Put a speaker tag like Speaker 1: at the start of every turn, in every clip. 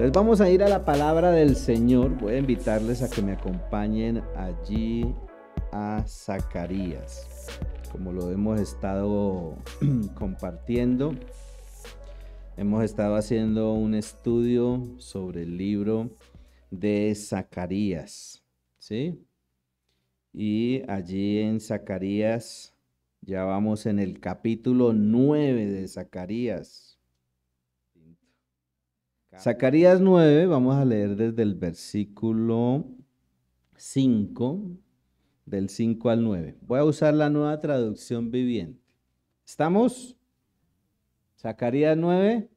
Speaker 1: Entonces vamos a ir a la palabra del Señor. Voy a invitarles a que me acompañen allí a Zacarías. Como lo hemos estado compartiendo, hemos estado haciendo un estudio sobre el libro de Zacarías, ¿sí? Y allí en Zacarías, ya vamos en el capítulo 9 de Zacarías. Zacarías 9, vamos a leer desde el versículo 5, del 5 al 9. Voy a usar la nueva traducción viviente. ¿Estamos? Zacarías 9,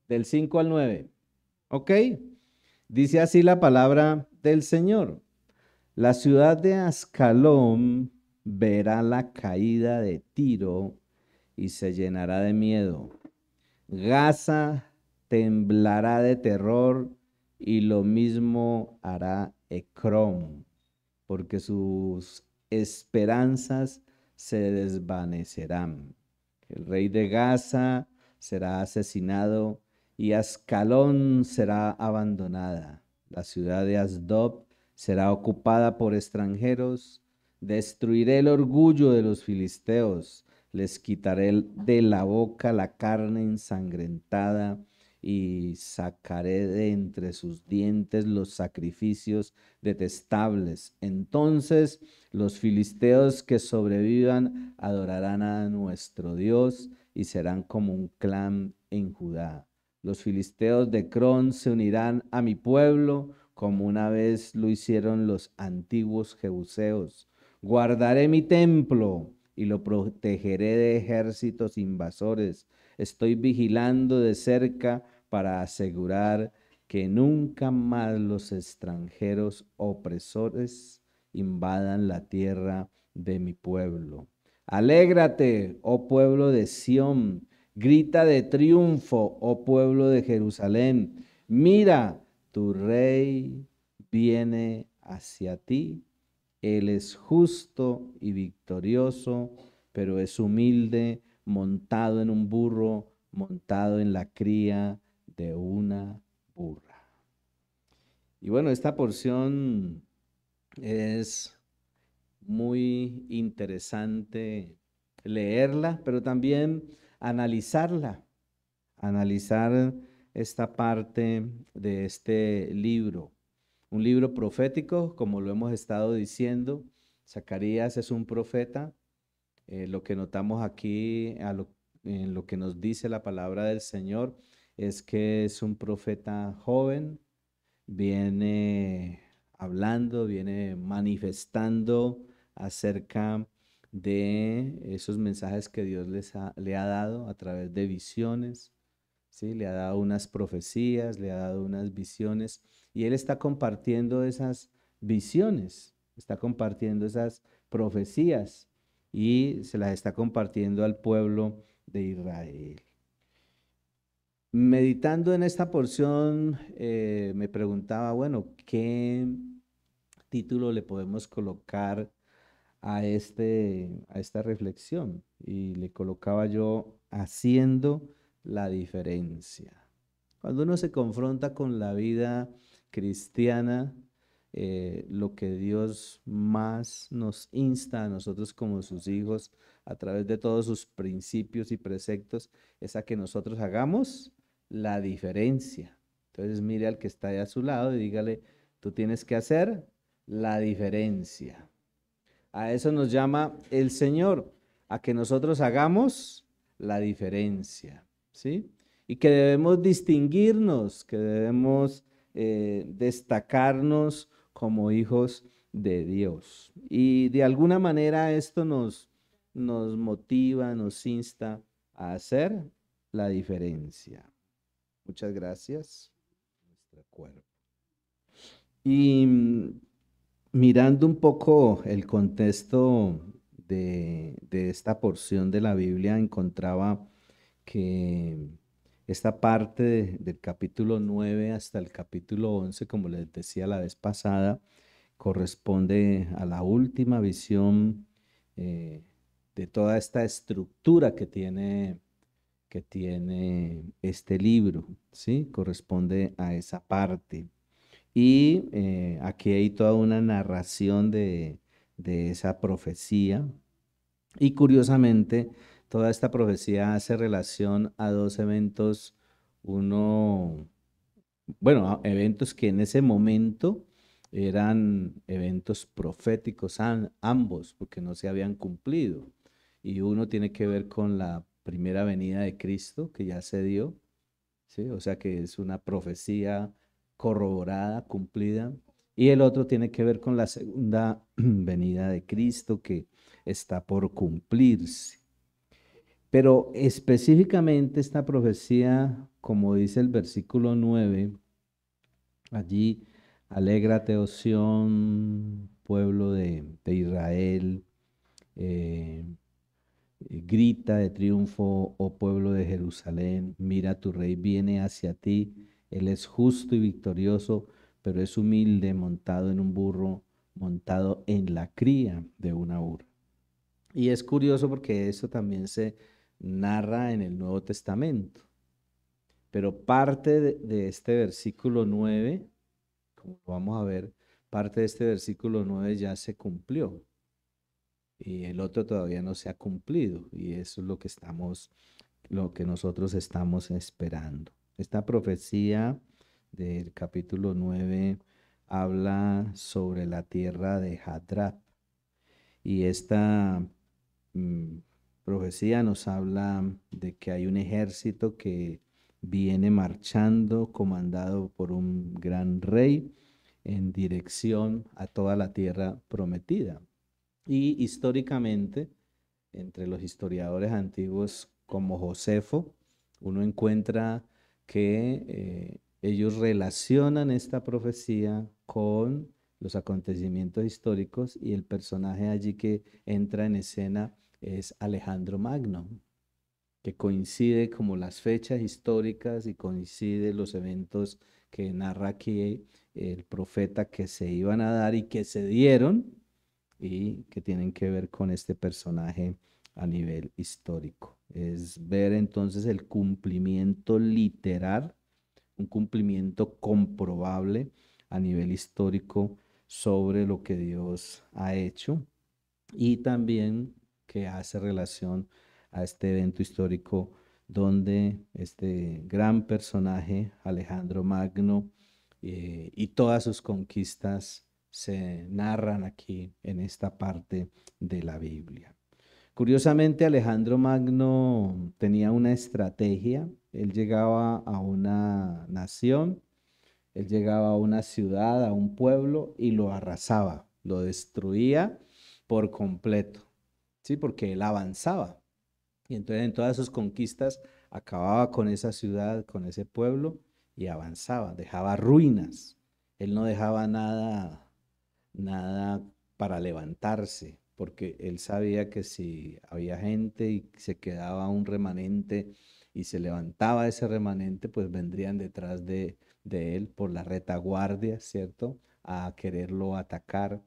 Speaker 1: del 5 al 9. ¿Ok? Dice así la palabra del Señor. La ciudad de Ascalón verá la caída de Tiro y se llenará de miedo. Gaza temblará de terror y lo mismo hará Ecrón, porque sus esperanzas se desvanecerán. El rey de Gaza será asesinado y Ascalón será abandonada. La ciudad de Asdod será ocupada por extranjeros. Destruiré el orgullo de los filisteos. Les quitaré de la boca la carne ensangrentada y sacaré de entre sus dientes los sacrificios detestables. Entonces los filisteos que sobrevivan adorarán a nuestro Dios y serán como un clan en Judá. Los filisteos de Cron se unirán a mi pueblo como una vez lo hicieron los antiguos jebuseos. Guardaré mi templo y lo protegeré de ejércitos invasores. Estoy vigilando de cerca para asegurar que nunca más los extranjeros opresores invadan la tierra de mi pueblo. Alégrate, oh pueblo de Sión, grita de triunfo, oh pueblo de Jerusalén. Mira, tu rey viene hacia ti. Él es justo y victorioso, pero es humilde, montado en un burro, montado en la cría de una burra. Y bueno, esta porción es muy interesante leerla, pero también analizarla, analizar esta parte de este libro. Un libro profético, como lo hemos estado diciendo. Zacarías es un profeta. Lo que notamos aquí, en lo que nos dice la palabra del Señor, es que es un profeta joven, viene hablando, viene manifestando acerca de esos mensajes que Dios le ha dado a través de visiones, ¿sí? Le ha dado unas profecías, le ha dado unas visiones, y él está compartiendo esas visiones, está compartiendo esas profecías y se las está compartiendo al pueblo de Israel. Meditando en esta porción, me preguntaba, bueno, ¿qué título le podemos colocar a esta reflexión? Y le colocaba yo haciendo la diferencia. Cuando uno se confronta con la vida cristiana, lo que Dios más nos insta a nosotros como sus hijos, a través de todos sus principios y preceptos, es a que nosotros hagamos la diferencia. Entonces mire al que está ahí a su lado y dígale, tú tienes que hacer la diferencia. A eso nos llama el Señor, a que nosotros hagamos la diferencia, ¿sí? Y que debemos distinguirnos, que debemos destacarnos como hijos de Dios. Y de alguna manera esto nos motiva, nos insta a hacer la diferencia. Muchas gracias. Nuestro cuerpo. Y mirando un poco el contexto de esta porción de la Biblia, encontraba que esta parte del capítulo 9 hasta el capítulo 11, como les decía la vez pasada, corresponde a la última visión de toda esta estructura que tiene este libro, ¿sí? Corresponde a esa parte. Y aquí hay toda una narración de esa profecía. Y curiosamente, toda esta profecía hace relación a dos eventos, uno, bueno, eventos que en ese momento eran eventos proféticos ambos, porque no se habían cumplido. Y uno tiene que ver con la primera venida de Cristo, que ya se dio, ¿sí? O sea que es una profecía corroborada, cumplida. Y el otro tiene que ver con la segunda venida de Cristo, que está por cumplirse. Pero específicamente esta profecía, como dice el versículo 9, allí, alégrate, oh Sión, pueblo de Israel, eh, grita de triunfo, oh pueblo de Jerusalén, mira, tu rey viene hacia ti, él es justo y victorioso, pero es humilde, montado en un burro, montado en la cría de una burra. Y es curioso porque eso también se narra en el Nuevo Testamento, pero parte de este versículo 9, como lo vamos a ver, parte de este versículo 9 ya se cumplió y el otro todavía no se ha cumplido y eso es lo que nosotros estamos esperando. Esta profecía del capítulo 9 habla sobre la tierra de Hadrat y esta mm, profecía nos habla de que hay un ejército que viene marchando, comandado por un gran rey, en dirección a toda la tierra prometida. Y históricamente, entre los historiadores antiguos como Josefo, uno encuentra que ellos relacionan esta profecía con los acontecimientos históricos y el personaje allí que entra en escena es Alejandro Magno, que coincide como las fechas históricas y coincide los eventos que narra aquí el profeta que se iban a dar y que se dieron y que tienen que ver con este personaje a nivel histórico. Es ver entonces el cumplimiento literal, un cumplimiento comprobable a nivel histórico sobre lo que Dios ha hecho y también que hace relación a este evento histórico donde este gran personaje, Alejandro Magno, y todas sus conquistas se narran aquí en esta parte de la Biblia. Curiosamente, Alejandro Magno tenía una estrategia. Él llegaba a una nación, él llegaba a una ciudad, a un pueblo y lo arrasaba, lo destruía por completo, ¿sí? Porque él avanzaba. Y entonces en todas sus conquistas acababa con esa ciudad, con ese pueblo y avanzaba, dejaba ruinas. Él no dejaba nada para levantarse, porque él sabía que si había gente y se quedaba un remanente y se levantaba ese remanente, pues vendrían detrás de él por la retaguardia, ¿cierto? A quererlo atacar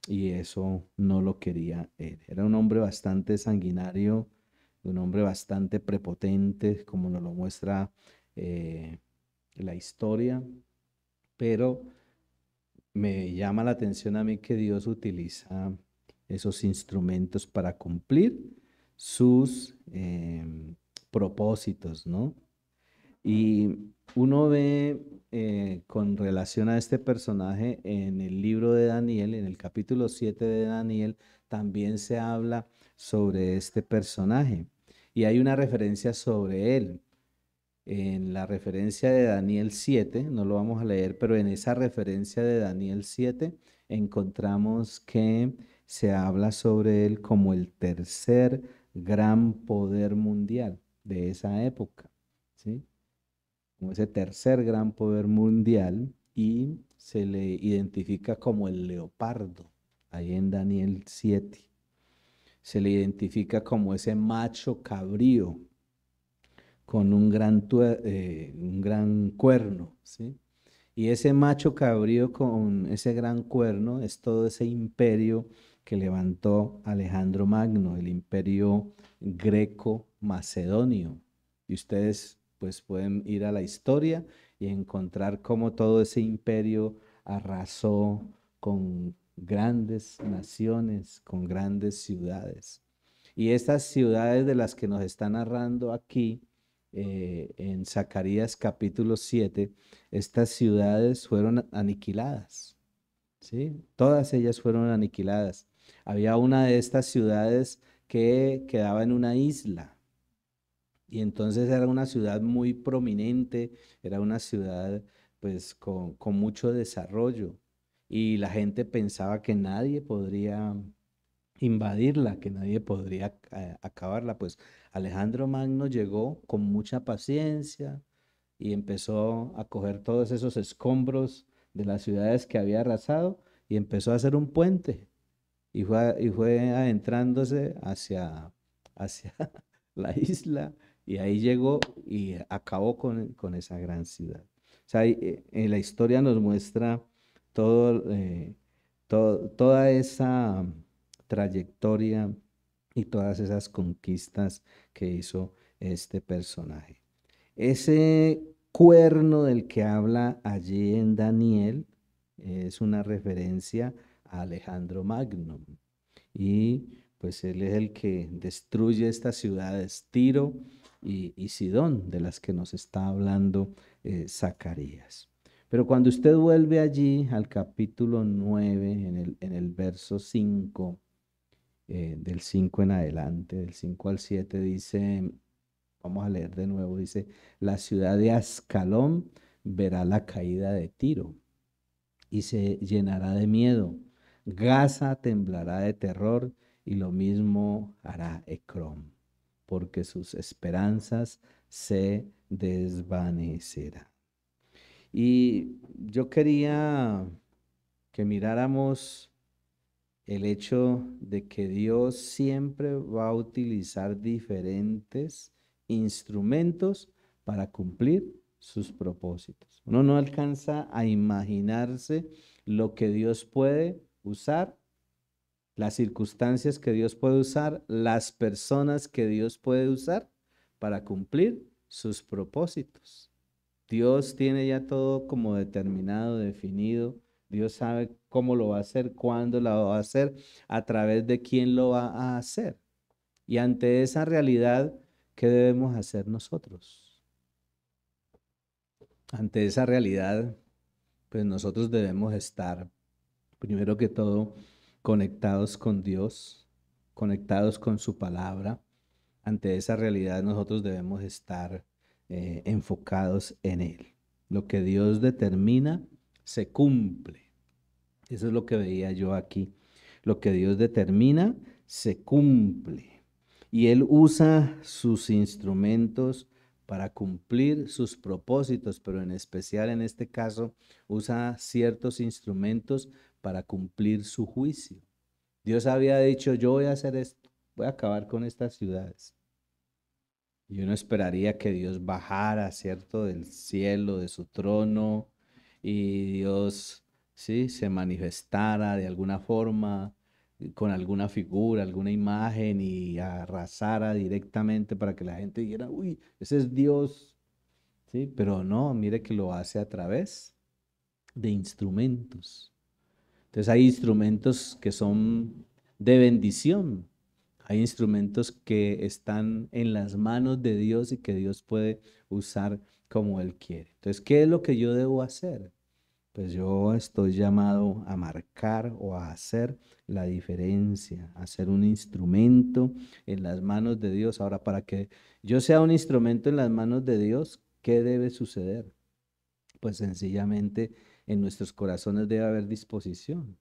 Speaker 1: y eso no lo quería él. Era un hombre bastante sanguinario, un hombre bastante prepotente, como nos lo muestra eh, la historia, pero me llama la atención a mí que Dios utiliza esos instrumentos para cumplir sus propósitos, ¿no? Y uno ve con relación a este personaje en el libro de Daniel, en el capítulo 7 de Daniel, también se habla sobre este personaje y hay una referencia sobre él. En la referencia de Daniel 7, no lo vamos a leer, pero en esa referencia de Daniel 7 encontramos que se habla sobre él como el tercer gran poder mundial de esa época, ¿sí? Como ese tercer gran poder mundial y se le identifica como el leopardo, ahí en Daniel 7. Se le identifica como ese macho cabrío con un gran cuerno, ¿sí? Y ese macho cabrío con ese gran cuerno es todo ese imperio que levantó Alejandro Magno, el imperio greco-macedonio. Y ustedes pues pueden ir a la historia y encontrar cómo todo ese imperio arrasó con grandes naciones, con grandes ciudades. Y estas ciudades de las que nos está narrando aquí, en Zacarías capítulo 7, estas ciudades fueron aniquiladas, ¿sí? Todas ellas fueron aniquiladas. Había una de estas ciudades que quedaba en una isla, y entonces era una ciudad muy prominente, era una ciudad pues con mucho desarrollo, y la gente pensaba que nadie podría invadirla, que nadie podría acabarla. Pues Alejandro Magno llegó con mucha paciencia y empezó a coger todos esos escombros de las ciudades que había arrasado y empezó a hacer un puente y fue adentrándose hacia la isla, y ahí llegó y acabó con esa gran ciudad. O sea, en la historia nos muestra todo, toda esa trayectoria y todas esas conquistas que hizo este personaje. Ese cuerno del que habla allí en Daniel es una referencia a Alejandro Magno. Y pues él es el que destruye estas ciudades, Tiro y Sidón, de las que nos está hablando Zacarías. Pero cuando usted vuelve allí al capítulo 9, en el verso 5, del 5 en adelante, del 5 al 7, dice, vamos a leer de nuevo, dice, la ciudad de Ascalón verá la caída de Tiro y se llenará de miedo. Gaza temblará de terror y lo mismo hará Ecrón, porque sus esperanzas se desvanecerán. Y yo quería que miráramos el hecho de que Dios siempre va a utilizar diferentes instrumentos para cumplir sus propósitos. Uno no alcanza a imaginarse lo que Dios puede usar, las circunstancias que Dios puede usar, las personas que Dios puede usar para cumplir sus propósitos. Dios tiene ya todo como determinado, definido. Dios sabe cómo lo va a hacer, cuándo lo va a hacer, a través de quién lo va a hacer. Y ante esa realidad, ¿qué debemos hacer nosotros? Ante esa realidad, pues nosotros debemos estar, primero que todo, conectados con Dios, conectados con su palabra. Ante esa realidad, nosotros debemos estar enfocados en Él. Lo que Dios determina se cumple. Eso es lo que veía yo aquí. Lo que Dios determina se cumple. Y Él usa sus instrumentos para cumplir sus propósitos, pero en especial en este caso usa ciertos instrumentos para cumplir su juicio. Dios había dicho, yo voy a hacer esto, voy a acabar con estas ciudades. Y uno esperaría que Dios bajara, ¿cierto?, del cielo, de su trono, y Dios, sí, se manifestara de alguna forma, con alguna figura, alguna imagen, y arrasara directamente para que la gente dijera, uy, ese es Dios, ¿sí? Pero no, mire que lo hace a través de instrumentos. Entonces hay instrumentos que son de bendición. Hay instrumentos que están en las manos de Dios y que Dios puede usar como Él quiere. Entonces, ¿qué es lo que yo debo hacer? Pues yo estoy llamado a marcar o a hacer la diferencia, a ser un instrumento en las manos de Dios. Ahora, para que yo sea un instrumento en las manos de Dios, ¿qué debe suceder? Pues sencillamente en nuestros corazones debe haber disposición,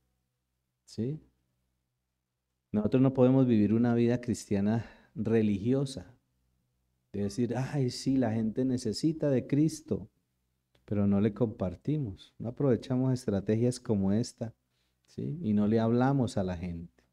Speaker 1: ¿sí? Nosotros no podemos vivir una vida cristiana religiosa, de decir, ay, sí, la gente necesita de Cristo, pero no le compartimos, no aprovechamos estrategias como esta, ¿sí? Y no le hablamos a la gente.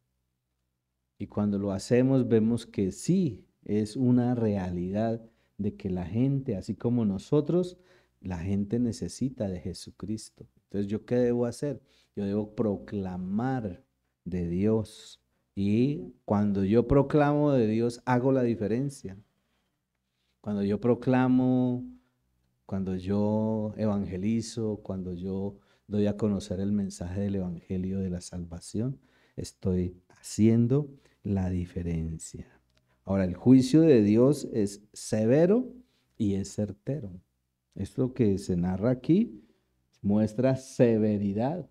Speaker 1: Y cuando lo hacemos, vemos que sí, es una realidad de que la gente, así como nosotros, la gente necesita de Jesucristo. Entonces, ¿yo qué debo hacer? Yo debo proclamar de Dios. Y cuando yo proclamo de Dios, hago la diferencia. Cuando yo proclamo, cuando yo evangelizo, cuando yo doy a conocer el mensaje del evangelio de la salvación, estoy haciendo la diferencia. Ahora, el juicio de Dios es severo y es certero. Esto que se narra aquí muestra severidad,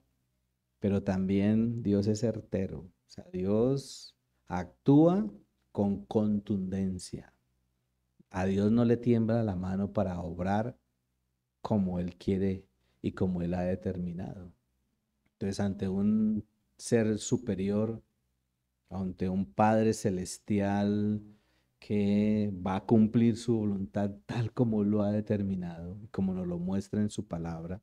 Speaker 1: pero también Dios es certero. O sea, Dios actúa con contundencia. A Dios no le tiembla la mano para obrar como Él quiere y como Él ha determinado. Entonces, ante un ser superior, ante un Padre celestial que va a cumplir su voluntad tal como lo ha determinado, como nos lo muestra en su palabra,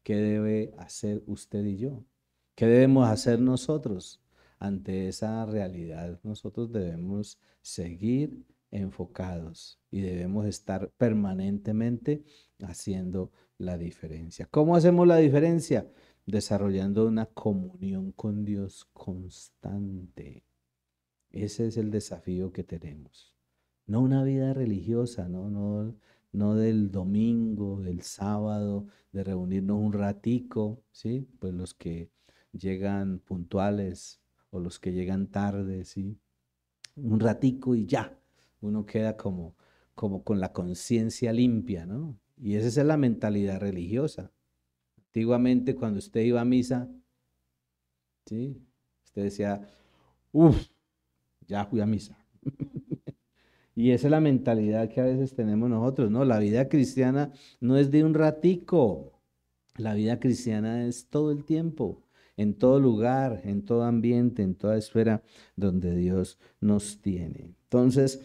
Speaker 1: ¿qué debe hacer usted y yo? ¿Qué debemos hacer nosotros ante esa realidad? Nosotros debemos seguir enfocados y debemos estar permanentemente haciendo la diferencia. ¿Cómo hacemos la diferencia? Desarrollando una comunión con Dios constante. Ese es el desafío que tenemos. No una vida religiosa, no del domingo, del sábado, de reunirnos un ratico, ¿sí? Pues los que llegan puntuales o los que llegan tarde, ¿sí? Un ratico y ya. Uno queda como con la conciencia limpia, ¿no? Y esa es la mentalidad religiosa. Antiguamente, cuando usted iba a misa, ¿sí? Usted decía, uff, ya fui a misa. Y esa es la mentalidad que a veces tenemos nosotros, ¿no? La vida cristiana no es de un ratico, la vida cristiana es todo el tiempo, en todo lugar, en todo ambiente, en toda esfera donde Dios nos tiene. Entonces,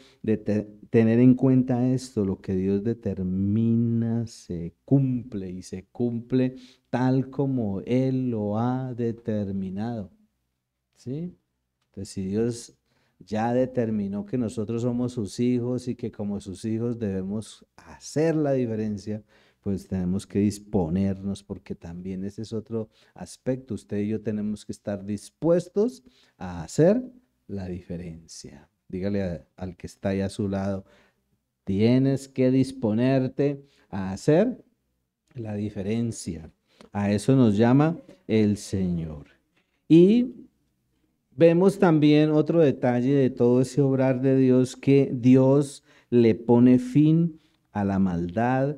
Speaker 1: tener en cuenta esto, lo que Dios determina se cumple y se cumple tal como Él lo ha determinado, ¿sí? Entonces, si Dios ya determinó que nosotros somos sus hijos y que como sus hijos debemos hacer la diferencia, pues tenemos que disponernos porque también ese es otro aspecto. Usted y yo tenemos que estar dispuestos a hacer la diferencia. Dígale al que está ahí a su lado, tienes que disponerte a hacer la diferencia. A eso nos llama el Señor. Y vemos también otro detalle de todo ese obrar de Dios, que Dios le pone fin a la maldad,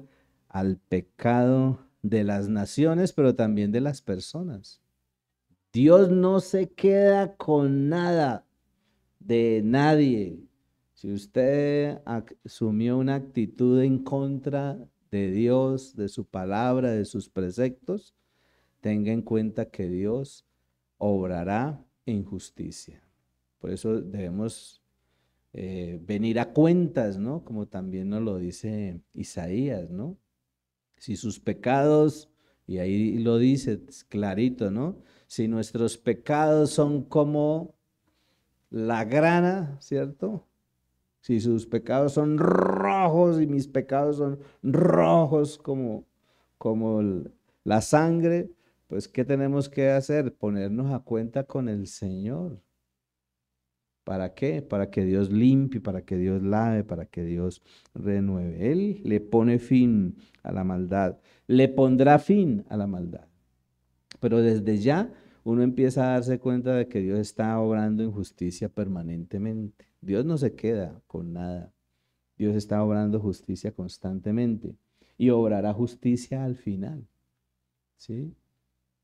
Speaker 1: al pecado de las naciones, pero también de las personas. Dios no se queda con nada de nadie. Si usted asumió una actitud en contra de Dios, de su palabra, de sus preceptos, tenga en cuenta que Dios obrará en justicia. Por eso debemos venir a cuentas, ¿no? Como también nos lo dice Isaías, ¿no? Si sus pecados, y ahí lo dice clarito, ¿no? Si nuestros pecados son como la grana, ¿cierto? Si sus pecados son rojos y mis pecados son rojos como la sangre, pues ¿qué tenemos que hacer? Ponernos a cuenta con el Señor. ¿Para qué? Para que Dios limpie, para que Dios lave, para que Dios renueve. Él le pone fin a la maldad, le pondrá fin a la maldad. Pero desde ya uno empieza a darse cuenta de que Dios está obrando en justicia permanentemente. Dios no se queda con nada. Dios está obrando justicia constantemente y obrará justicia al final, ¿sí?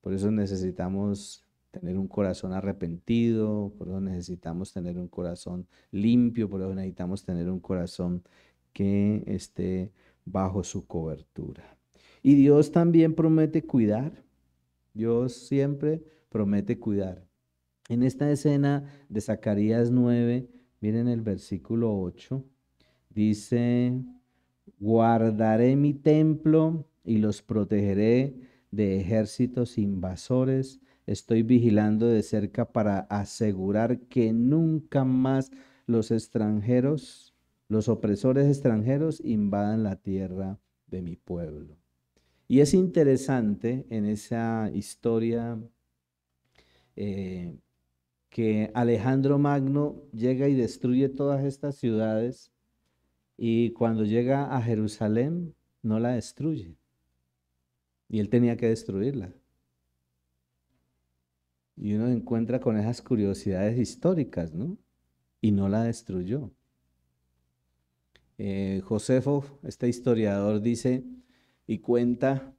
Speaker 1: Por eso necesitamos tener un corazón arrepentido, por eso necesitamos tener un corazón limpio, por eso necesitamos tener un corazón que esté bajo su cobertura. Y Dios también promete cuidar. Dios siempre promete cuidar. En esta escena de Zacarías 9, miren el versículo 8, dice, guardaré mi templo y los protegeré de ejércitos invasores. Estoy vigilando de cerca para asegurar que nunca más los extranjeros, los opresores extranjeros invadan la tierra de mi pueblo. Y es interesante en esa historia eh, que Alejandro Magno llega y destruye todas estas ciudades y cuando llega a Jerusalén no la destruye. Y él tenía que destruirla. Y uno se encuentra con esas curiosidades históricas, ¿no? Y no la destruyó. Josefo, este historiador, dice y cuenta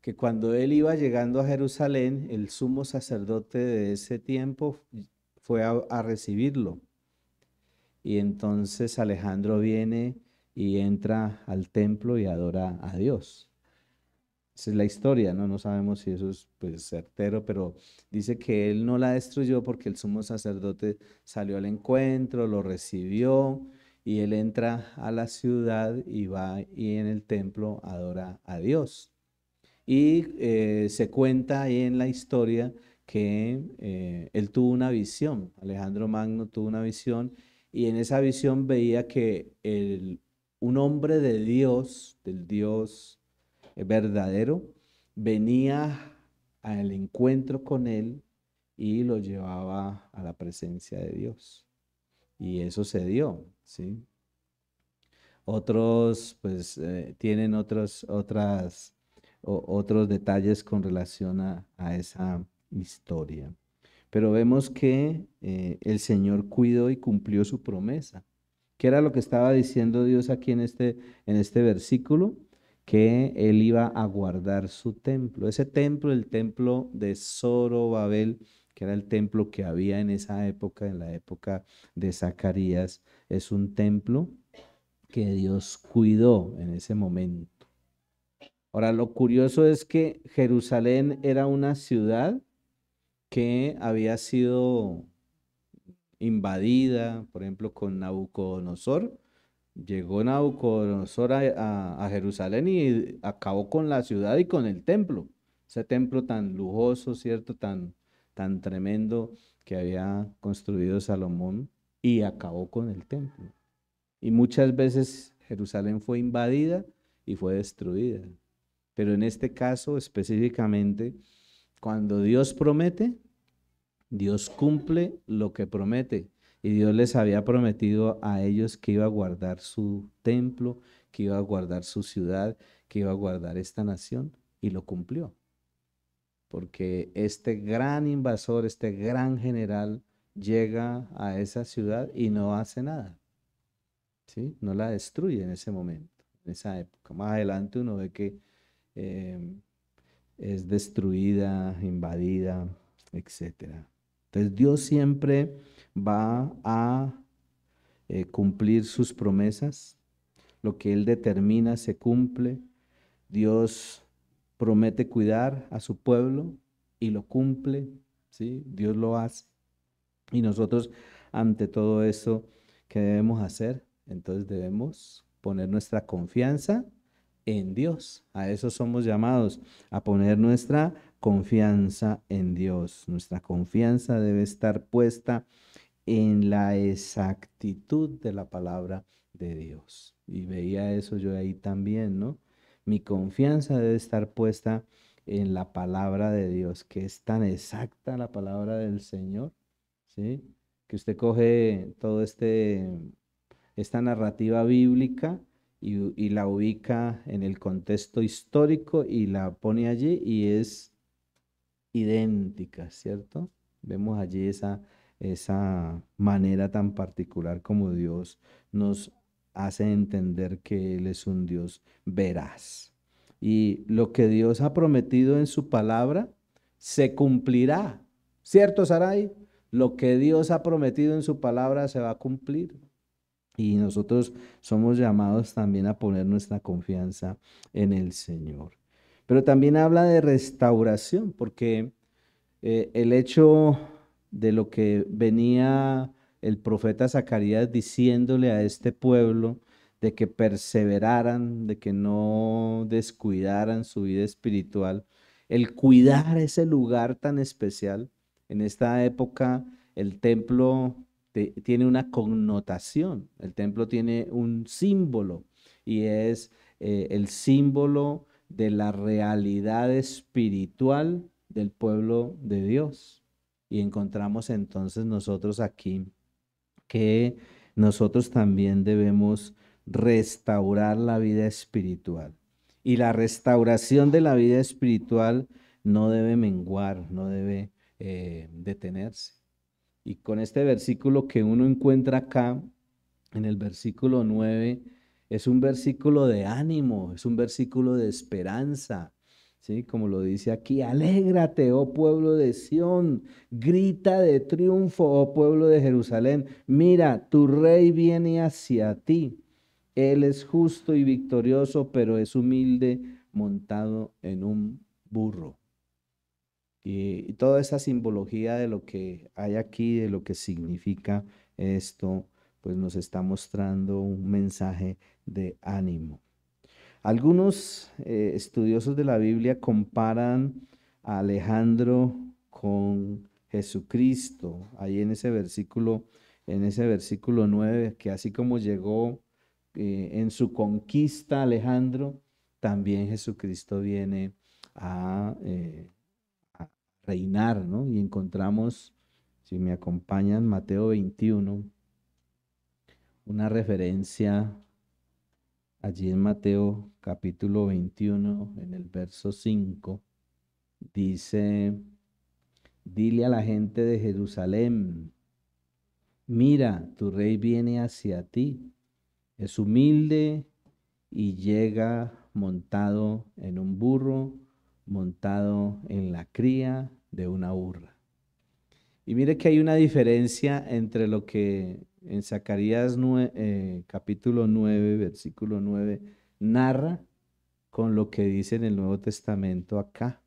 Speaker 1: que cuando él iba llegando a Jerusalén, el sumo sacerdote de ese tiempo fue a recibirlo. Y entonces Alejandro viene y entra al templo y adora a Dios. Esa es la historia, ¿no? No sabemos si eso es pues certero, pero dice que él no la destruyó porque el sumo sacerdote salió al encuentro, lo recibió y él entra a la ciudad y va y en el templo adora a Dios. Y se cuenta ahí en la historia que él tuvo una visión, Alejandro Magno tuvo una visión y en esa visión veía que un hombre de Dios, del Dios verdadero, venía al encuentro con él y lo llevaba a la presencia de Dios. Y eso se dio, ¿sí? Otros, pues, tienen otros detalles con relación a esa historia. Pero vemos que el Señor cuidó y cumplió su promesa. ¿Qué era lo que estaba diciendo Dios aquí en este versículo? Que Él iba a guardar su templo. Ese templo, el templo de Zorobabel, que era el templo que había en esa época, en la época de Zacarías, es un templo que Dios cuidó en ese momento. Ahora, lo curioso es que Jerusalén era una ciudad que había sido invadida, por ejemplo, con Nabucodonosor. Llegó Nabucodonosor a Jerusalén y acabó con la ciudad y con el templo. Ese templo tan lujoso, ¿cierto? Tan tremendo que había construido Salomón y acabó con el templo. Y muchas veces Jerusalén fue invadida y fue destruida. Pero en este caso específicamente, cuando Dios promete, Dios cumple lo que promete. Y Dios les había prometido a ellos que iba a guardar su templo, que iba a guardar su ciudad, que iba a guardar esta nación. Y lo cumplió. Porque este gran invasor, este gran general, llega a esa ciudad y no hace nada. ¿Sí? No la destruye en ese momento, en esa época. Más adelante uno ve que eh, es destruida, invadida, etcétera. Entonces Dios siempre va a cumplir sus promesas. Lo que Él determina se cumple. Dios promete cuidar a su pueblo y lo cumple, ¿sí? Dios lo hace. Y nosotros, ante todo eso, ¿qué debemos hacer? Entonces debemos poner nuestra confianza en Dios. A eso somos llamados, a poner nuestra confianza en Dios. Nuestra confianza debe estar puesta en la exactitud de la palabra de Dios. Y veía eso yo ahí también, ¿no? Mi confianza debe estar puesta en la palabra de Dios, que es tan exacta la palabra del Señor, ¿sí? Que usted coge todo esta narrativa bíblica y la ubica en el contexto histórico y la pone allí y es idéntica, ¿cierto? Vemos allí esa manera tan particular como Dios nos hace entender que Él es un Dios veraz. Y lo que Dios ha prometido en su palabra se cumplirá, ¿cierto, Sarai? Lo que Dios ha prometido en su palabra se va a cumplir. Y nosotros somos llamados también a poner nuestra confianza en el Señor. Pero también habla de restauración, porque el hecho de lo que venía el profeta Zacarías diciéndole a este pueblo, de que perseveraran, de que no descuidaran su vida espiritual, el cuidar ese lugar tan especial. En esta época el templo tiene una connotación, el templo tiene un símbolo y es el símbolo de la realidad espiritual del pueblo de Dios. Y encontramos entonces nosotros aquí que nosotros también debemos restaurar la vida espiritual. Y la restauración de la vida espiritual no debe menguar, no debe detenerse. Y con este versículo que uno encuentra acá, en el versículo 9, es un versículo de ánimo, es un versículo de esperanza. ¿Sí? Como lo dice aquí, alégrate, oh pueblo de Sión, grita de triunfo, oh pueblo de Jerusalén. Mira, tu rey viene hacia ti. Él es justo y victorioso, pero es humilde, montado en un burro. Y toda esa simbología de lo que hay aquí, de lo que significa esto, pues nos está mostrando un mensaje de ánimo. Algunos estudiosos de la Biblia comparan a Alejandro con Jesucristo, ahí en ese versículo 9, que así como llegó en su conquista Alejandro, también Jesucristo viene a reinar, ¿no? Y encontramos, si me acompañan, Mateo 21, una referencia allí en Mateo capítulo 21, en el verso 5, dice, dile a la gente de Jerusalén, mira, tu rey viene hacia ti, es humilde y llega montado en un burro, montado en la cría de una burra. Y mire que hay una diferencia entre lo que en Zacarías capítulo 9, versículo 9, narra con lo que dice en el Nuevo Testamento acá.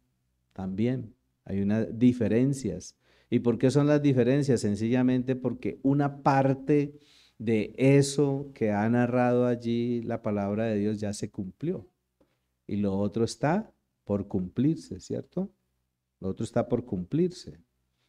Speaker 1: También hay unas diferencias. ¿Y por qué son las diferencias? Sencillamente porque una parte de eso que ha narrado allí la palabra de Dios ya se cumplió. Y lo otro está por cumplirse, ¿cierto? Lo otro está por cumplirse.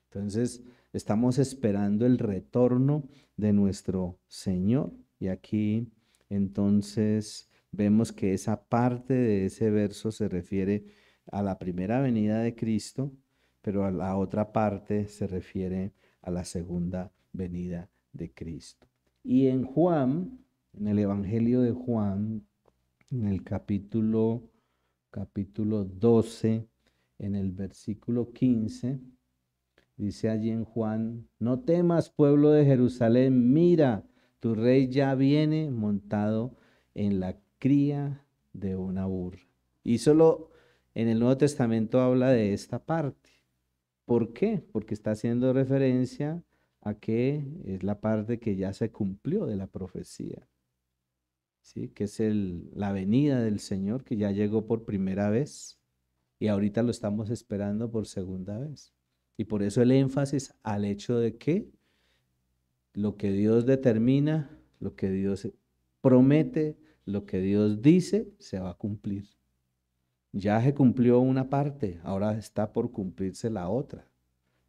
Speaker 1: Entonces, estamos esperando el retorno de nuestro Señor. Y aquí, entonces, vemos que esa parte de ese verso se refiere a la primera venida de Cristo, pero a la otra parte se refiere a la segunda venida de Cristo. Y en Juan, en el Evangelio de Juan, en el capítulo 12, en el versículo 15, dice allí en Juan, no temas, pueblo de Jerusalén, mira, tu rey ya viene montado en la cría de una burra. Y solo en el Nuevo Testamento habla de esta parte. ¿Por qué? Porque está haciendo referencia a que es la parte que ya se cumplió de la profecía, ¿sí? Que es la venida del Señor que ya llegó por primera vez y ahorita lo estamos esperando por segunda vez. Y por eso el énfasis al hecho de que lo que Dios determina, lo que Dios promete, lo que Dios dice, se va a cumplir. Ya se cumplió una parte, ahora está por cumplirse la otra.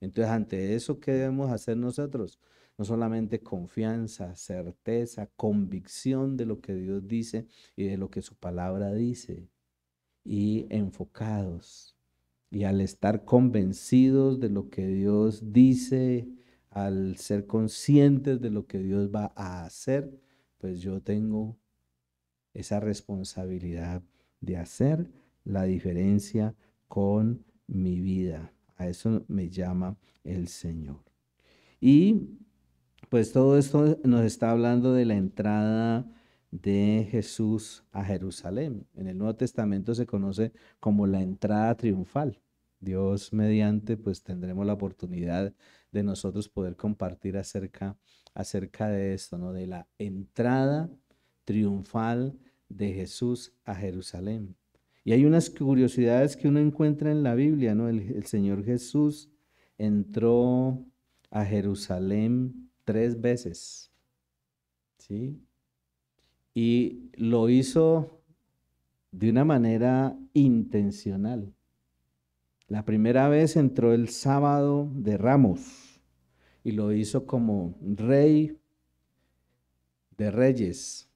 Speaker 1: Entonces, ante eso, ¿qué debemos hacer nosotros? No solamente confianza, certeza, convicción de lo que Dios dice y de lo que su palabra dice, y enfocados. Y al estar convencidos de lo que Dios dice, al ser conscientes de lo que Dios va a hacer, pues yo tengo esa responsabilidad de hacer la diferencia con mi vida. A eso me llama el Señor. Y pues todo esto nos está hablando de la entrada de Jesús a Jerusalén. En el Nuevo Testamento se conoce como la entrada triunfal. Dios mediante, pues tendremos la oportunidad de nosotros poder compartir acerca de esto, ¿no? De la entrada triunfal de Jesús a Jerusalén. Y hay unas curiosidades que uno encuentra en la Biblia, ¿no? El Señor Jesús entró a Jerusalén 3 veces, ¿sí? Y lo hizo de una manera intencional. La primera vez entró el sábado de Ramos y lo hizo como rey de reyes.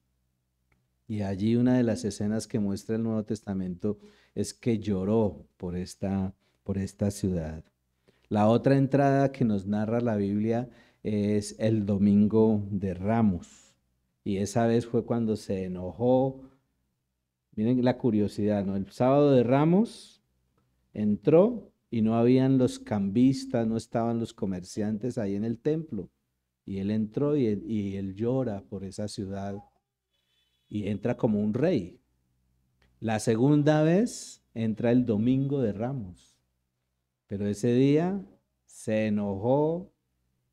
Speaker 1: Y allí una de las escenas que muestra el Nuevo Testamento es que lloró por esta ciudad. La otra entrada que nos narra la Biblia es el Domingo de Ramos. Y esa vez fue cuando se enojó. Miren la curiosidad, ¿no? El sábado de Ramos entró y no habían los cambistas, no estaban los comerciantes ahí en el templo. Y él entró y él llora por esa ciudad y entra como un rey. La segunda vez entra el domingo de Ramos, pero ese día se enojó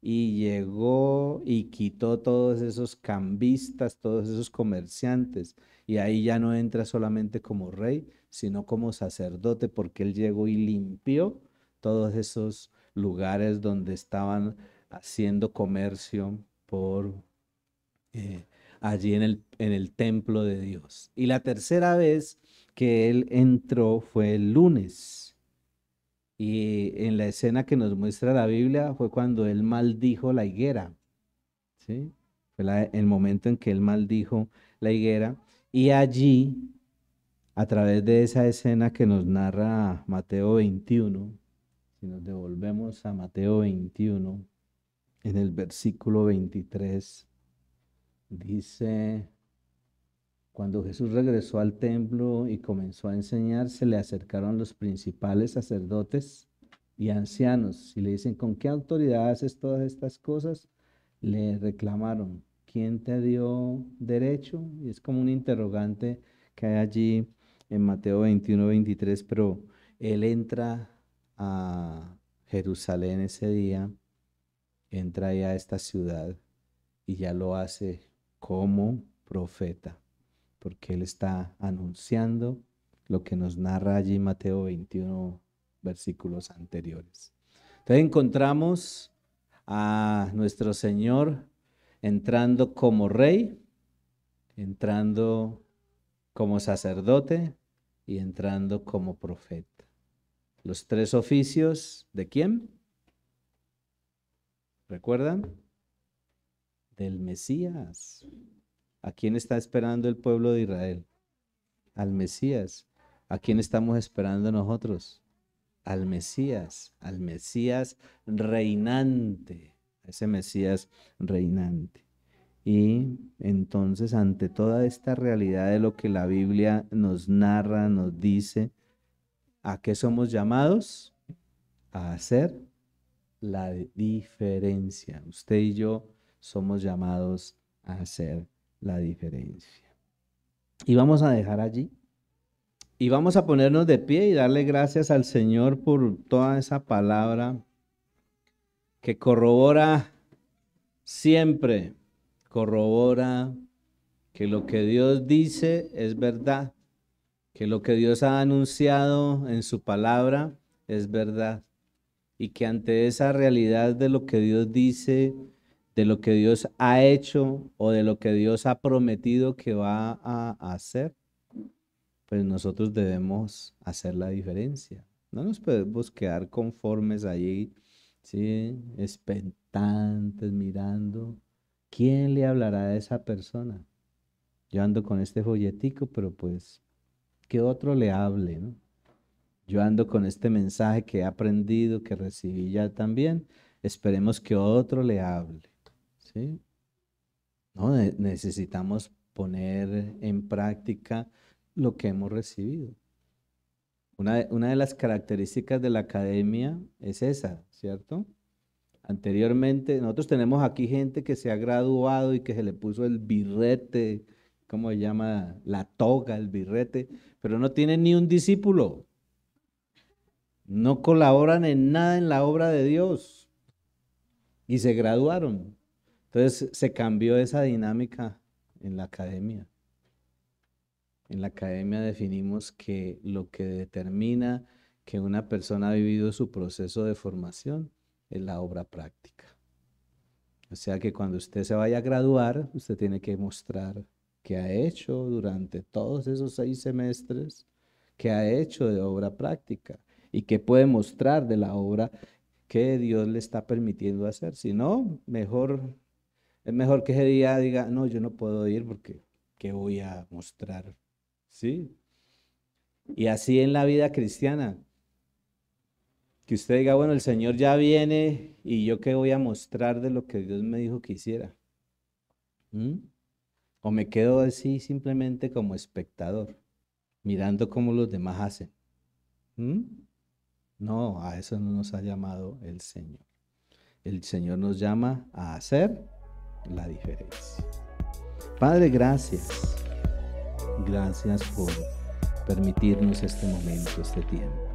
Speaker 1: y llegó y quitó todos esos cambistas, todos esos comerciantes, y ahí ya no entra solamente como rey, sino como sacerdote, porque él llegó y limpió todos esos lugares donde estaban haciendo comercio por eh, allí en el templo de Dios. Y la tercera vez que él entró fue el lunes. Y en la escena que nos muestra la Biblia fue cuando él maldijo la higuera, ¿sí? Fue el momento en que él maldijo la higuera. Y allí, a través de esa escena que nos narra Mateo 21, si nos devolvemos a Mateo 21, en el versículo 23, dice: cuando Jesús regresó al templo y comenzó a enseñar, se le acercaron los principales sacerdotes y ancianos y le dicen: ¿con qué autoridad haces todas estas cosas? Le reclamaron: ¿quién te dio derecho? Y es como un interrogante que hay allí en Mateo 21, 23, pero él entra a Jerusalén ese día, entra ahí a esta ciudad y ya lo hace como profeta, porque él está anunciando lo que nos narra allí Mateo 21, versículos anteriores. Entonces encontramos a nuestro Señor entrando como rey, entrando como sacerdote y entrando como profeta. Los tres oficios, ¿de quién? ¿Recuerdan? Del Mesías. ¿A quién está esperando el pueblo de Israel? Al Mesías. ¿A quién estamos esperando nosotros? Al Mesías reinante, a ese Mesías reinante. Y entonces, ante toda esta realidad de lo que la Biblia nos narra, nos dice, ¿a qué somos llamados? A hacer la diferencia. Usted y yo somos llamados a hacer la diferencia. Y vamos a dejar allí. Y vamos a ponernos de pie y darle gracias al Señor por toda esa palabra que corrobora siempre, corrobora que lo que Dios dice es verdad, que lo que Dios ha anunciado en su palabra es verdad, y que ante esa realidad de lo que Dios dice, de lo que Dios ha hecho o de lo que Dios ha prometido que va a hacer, pues nosotros debemos hacer la diferencia. No nos podemos quedar conformes allí, ¿sí? Expectantes, mirando. ¿Quién le hablará a esa persona? Yo ando con este folletico, pero pues que otro le hable, ¿no? Yo ando con este mensaje que he aprendido, que recibí ya también. Esperemos que otro le hable, ¿sí? No, necesitamos poner en práctica lo que hemos recibido. Una de las características de la academia es esa, ¿cierto? Anteriormente, nosotros tenemos aquí gente que se ha graduado y que se le puso el birrete, ¿cómo se llama? La toga, el birrete, pero no tienen ni un discípulo. No colaboran en nada en la obra de Dios y se graduaron. Entonces se cambió esa dinámica en la academia. En la academia definimos que lo que determina que una persona ha vivido su proceso de formación es la obra práctica. O sea que cuando usted se vaya a graduar, usted tiene que mostrar qué ha hecho durante todos esos 6 semestres, qué ha hecho de obra práctica y qué puede mostrar de la obra que Dios le está permitiendo hacer. Si no, es mejor que ese día diga: no, yo no puedo ir porque ¿qué voy a mostrar? ¿Sí? Y así en la vida cristiana, que usted diga: bueno, el Señor ya viene y yo qué voy a mostrar de lo que Dios me dijo que hiciera. ¿Mm? ¿O me quedo así simplemente como espectador, mirando cómo los demás hacen? ¿Mm? No, a eso no nos ha llamado el Señor. El Señor nos llama a hacer la diferencia. Padre, gracias. Gracias por permitirnos este momento, este tiempo.